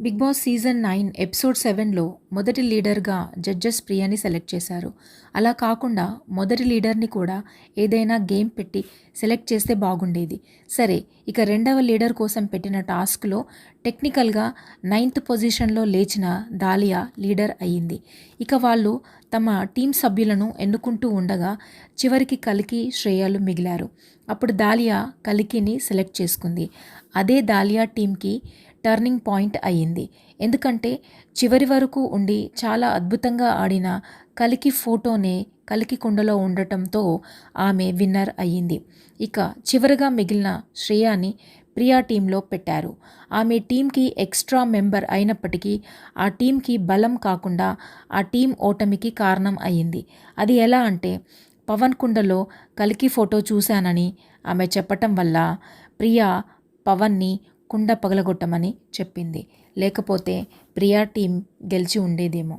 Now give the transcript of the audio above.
Big boss season 9 episode 7లో మొదటి లీడర్గా judges ప్రియాని select చేశారు. అలా కాకుండా మొదటి లీడర్ని కూడా ఏదైనా గేమ్ పెట్టి సెలెక్ట్ చేస్తే బాగుండేది. సరే, ఇక రెండవ లీడర్ కోసం పెట్టిన టాస్క్లో టెక్నికల్గా 9th పొజిషన్లో లేచిన దాలియా లీడర్ అయ్యింది. ఇక వాళ్ళు తమ టీం సభ్యులను ఎన్నుకుంటూ ఉండగా చివరికి కలికి, శ్రేయాలు మిగిలారు. అప్పుడు దాలియా కలికిని సెలెక్ట్ చేసుకుంది. అదే దాలియా టీంకి టర్నింగ్ పాయింట్ అయ్యింది. ఎందుకంటే చివరి వరకు ఉండి చాలా అద్భుతంగా ఆడిన కలికి ఫోటోనే కలికి కుండలో ఉండటంతో ఆమె విన్నర్ అయ్యింది. ఇక చివరిగా మిగిలిన శ్రేయాని ప్రియా టీంలో పెట్టారు. ఆమె టీంకి ఎక్స్ట్రా మెంబర్ అయినప్పటికీ ఆ టీంకి బలం కాకుండా ఆ టీం ఓటమికి కారణం అయ్యింది. అది ఎలా అంటే పవన్ కుండలో కలికి ఫోటో చూశానని ఆమె చెప్పటం వల్ల ప్రియా పవన్ని కుండ పగలగొట్టమని చెప్పింది. లేకపోతే ప్రియా టీం గెలిచి ఉండేదేమో.